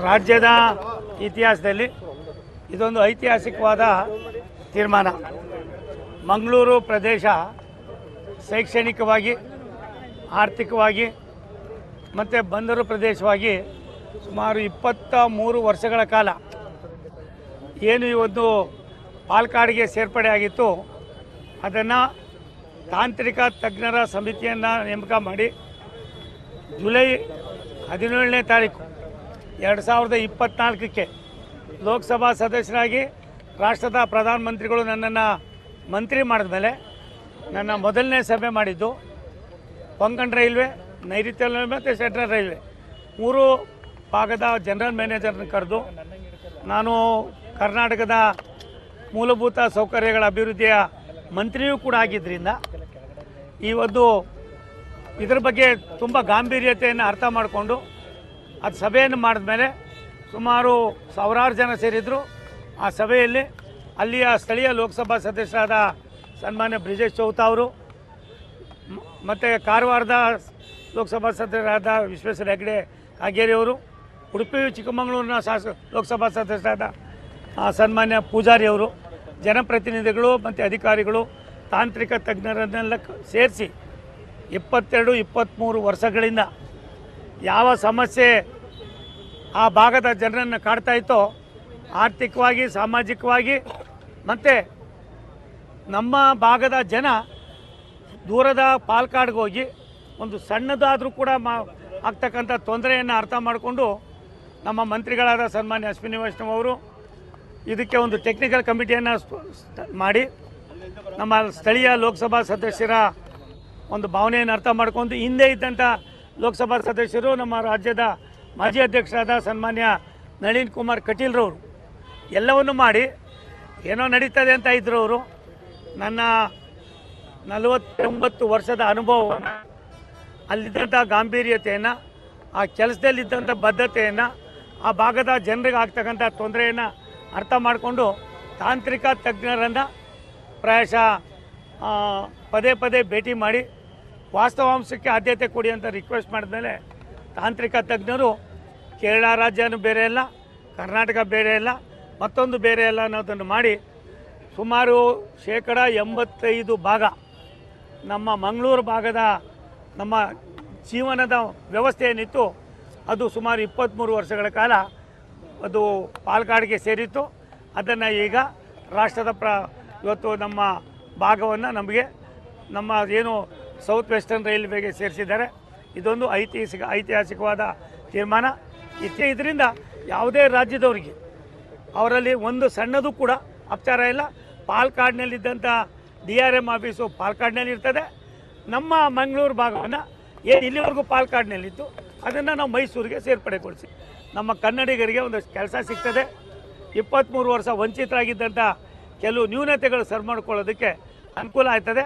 ರಾಜ್ಯದ ಇತಿಹಾಸದಲ್ಲಿ ಇದೊಂದು ಐತಿಹಾಸಿಕವಾದ ತೀರ್ಮಾನ. ಮಂಗಳೂರು ಪ್ರದೇಶ ಶೈಕ್ಷಣಿಕವಾಗಿ, ಆರ್ಥಿಕವಾಗಿ ಮತ್ತು ಬಂದರು ಪ್ರದೇಶವಾಗಿ ಸುಮಾರು 23 ವರ್ಷಗಳ ಕಾಲ ಏನು ಇವತ್ತು ಪಾಲಕ್ಕಾಡ್ಗೆ ಸೇರ್ಪಡೆ ಆಗಿತ್ತು, ಅದನ್ನು ತಾಂತ್ರಿಕ ತಜ್ಞರ ಸಮಿತಿಯನ್ನು ನೇಮಕ ಮಾಡಿ ಜುಲೈ 17ನೇ ತಾರೀಕು 2024ಕ್ಕೆ ಲೋಕಸಭಾ ಸದಸ್ಯರಾಗಿ ರಾಷ್ಟ್ರದ ಪ್ರಧಾನಮಂತ್ರಿಗಳು ನನ್ನನ್ನು ಮಂತ್ರಿ ಮಾಡಿದ ಮೇಲೆ ನನ್ನ ಮೊದಲನೇ ಸಭೆ ಮಾಡಿದ್ದು ಕೊಂಕಣ ರೈಲ್ವೆ, ನೈಋತ್ಯ ರೈಲ್ವೆ ಮತ್ತು ಸೆಂಟ್ರಲ್ ರೈಲ್ವೆ 3 ಭಾಗದ ಜನರಲ್ ಮ್ಯಾನೇಜರ್ನ ಕರೆದು ನಾನು ಕರ್ನಾಟಕದ ಮೂಲಭೂತ ಸೌಕರ್ಯಗಳ ಅಭಿವೃದ್ಧಿಯ ಮಂತ್ರಿಯೂ ಕೂಡ ಆಗಿದ್ದರಿಂದ ಇವತ್ತು ಇದರ ಬಗ್ಗೆ ತುಂಬ ಗಾಂಭೀರ್ಯತೆಯನ್ನು ಅರ್ಥ ಮಾಡಿಕೊಂಡು ಅದು ಸಭೆಯನ್ನು ಮಾಡಿದ ಮೇಲೆ ಸುಮಾರು ಸಾವಿರಾರು ಜನ ಸೇರಿದರು. ಆ ಸಭೆಯಲ್ಲಿ ಅಲ್ಲಿಯ ಸ್ಥಳೀಯ ಲೋಕಸಭಾ ಸದಸ್ಯರಾದ ಸನ್ಮಾನ್ಯ ಬ್ರಿಜೇಶ್ ಚೌತ ಅವರು ಮತ್ತು ಕಾರವಾರದ ಲೋಕಸಭಾ ಸದಸ್ಯರಾದ ವಿಶ್ವೇಶ್ವರ ಹೆಗಡೆ ಕಾಗೇರಿಯವರು, ಉಡುಪಿ ಚಿಕ್ಕಮಗಳೂರಿನ ಲೋಕಸಭಾ ಸದಸ್ಯರಾದ ಸನ್ಮಾನ್ಯ ಪೂಜಾರಿ ಅವರು, ಜನಪ್ರತಿನಿಧಿಗಳು ಮತ್ತು ಅಧಿಕಾರಿಗಳು, ತಾಂತ್ರಿಕ ತಜ್ಞರನ್ನೆಲ್ಲ ಸೇರಿಸಿ 22-23 ವರ್ಷಗಳಿಂದ ಯಾವ ಸಮಸ್ಯೆ ಆ ಭಾಗದ ಜನರನ್ನು ಕಾಡ್ತಾ ಇತ್ತೋ, ಆರ್ಥಿಕವಾಗಿ, ಸಾಮಾಜಿಕವಾಗಿ ಮತ್ತು ನಮ್ಮ ಭಾಗದ ಜನ ದೂರದ ಪಾಲಕ್ಕಾಡ್ಗೆ ಹೋಗಿ ಒಂದು ಸಣ್ಣದಾದರೂ ಕೂಡ ಆಗ್ತಕ್ಕಂಥ ತೊಂದರೆಯನ್ನು ಅರ್ಥ ಮಾಡಿಕೊಂಡು ನಮ್ಮ ಮಂತ್ರಿಗಳಾದ ಸನ್ಮಾನ್ಯ ಅಶ್ವಿನಿ ವೈಷ್ಣವ್ ಅವರು ಇದಕ್ಕೆ ಒಂದು ಟೆಕ್ನಿಕಲ್ ಕಮಿಟಿಯನ್ನು ಮಾಡಿ ನಮ್ಮ ಸ್ಥಳೀಯ ಲೋಕಸಭಾ ಸದಸ್ಯರ ಒಂದು ಭಾವನೆಯನ್ನು ಅರ್ಥ ಮಾಡಿಕೊಂಡು ಹಿಂದೆ ಇದ್ದಂಥ ಲೋಕಸಭಾ ಸದಸ್ಯರು ನಮ್ಮ ರಾಜ್ಯದ ಮಾಜಿ ಅಧ್ಯಕ್ಷರಾದ ಸನ್ಮಾನ್ಯ ನಳಿನ್ ಕುಮಾರ್ ಕಟೀಲ್ರವರು ಎಲ್ಲವನ್ನು ಮಾಡಿ ಏನೋ ನಡೀತದೆ ಅಂತ ಇದ್ದರು. ಅವರು ನನ್ನ 49 ವರ್ಷದ ಅನುಭವವನ್ನು, ಅಲ್ಲಿದ್ದಂಥ ಗಾಂಭೀರ್ಯತೆಯನ್ನು, ಆ ಕೆಲಸದಲ್ಲಿದ್ದಂಥ ಬದ್ಧತೆಯನ್ನು, ಆ ಭಾಗದ ಜನರಿಗೆ ಆಗ್ತಕ್ಕಂಥ ತೊಂದರೆಯನ್ನು ಅರ್ಥ ಮಾಡಿಕೊಂಡು ತಾಂತ್ರಿಕ ತಜ್ಞರನ್ನು ಪ್ರಾಯಶಃ ಪದೇ ಪದೇ ಭೇಟಿ ಮಾಡಿ ವಾಸ್ತವಾಂಶಕ್ಕೆ ಆದ್ಯತೆ ಕೊಡಿ ಅಂತ ರಿಕ್ವೆಸ್ಟ್ ಮಾಡಿದ್ಮೇಲೆ ತಾಂತ್ರಿಕ ತಜ್ಞರು ಕೇರಳ ರಾಜ್ಯನೂ ಬೇರೆ ಇಲ್ಲ, ಕರ್ನಾಟಕ ಬೇರೆ ಇಲ್ಲ, ಮತ್ತೊಂದು ಬೇರೆ ಇಲ್ಲ ಅನ್ನೋದನ್ನು ಮಾಡಿ ಸುಮಾರು 85% ಭಾಗ ನಮ್ಮ ಮಂಗಳೂರು ಭಾಗದ ನಮ್ಮ ಜೀವನದ ವ್ಯವಸ್ಥೆ ಏನಿತ್ತು ಅದು ಸುಮಾರು 23 ವರ್ಷಗಳ ಕಾಲ ಅದು ಪಾಲಕ್ಕಾಡ್ಗೆ ಸೇರಿತ್ತು. ಅದನ್ನು ಈಗ ರಾಷ್ಟ್ರದ ಇವತ್ತು ನಮ್ಮ ಭಾಗವನ್ನು ನಮಗೆ ನಮ್ಮ ಏನು ಸೌತ್ ವೆಸ್ಟರ್ನ್ ರೈಲ್ವೆಗೆ ಸೇರಿಸಿದ್ದಾರೆ. ಇದೊಂದು ಐತಿಹಾಸಿಕವಾದ ತೀರ್ಮಾನ. ಇದರಿಂದ ಯಾವುದೇ ರಾಜ್ಯದವರಿಗೆ ಅವರಲ್ಲಿ ಒಂದು ಸಣ್ಣದು ಕೂಡ ಅಪಚಾರ ಇಲ್ಲ. ಪಾಲಕ್ಕಾಡ್ನಲ್ಲಿದ್ದಂಥ DRM ಆಫೀಸು ಪಾಲಕ್ಕಾಡ್ನಲ್ಲಿ ಇರ್ತದೆ. ನಮ್ಮ ಮಂಗಳೂರು ಭಾಗವನ್ನು ಏನು ಇಲ್ಲಿವರೆಗೂ ಪಾಲಕ್ಕಾಡ್ನಲ್ಲಿತ್ತು ಅದನ್ನು ನಾವು ಮೈಸೂರಿಗೆ ಸೇರ್ಪಡೆಗೊಳಿಸಿ ನಮ್ಮ ಕನ್ನಡಿಗರಿಗೆ ಒಂದು ಕೆಲಸ ಸಿಗ್ತದೆ. 23 ವರ್ಷ ವಂಚಿತರಾಗಿದ್ದಂಥ ಕೆಲವು ನ್ಯೂನತೆಗಳು ಸರಿ ಮಾಡ್ಕೊಳ್ಳೋದಕ್ಕೆ ಅನುಕೂಲ ಆಗ್ತದೆ.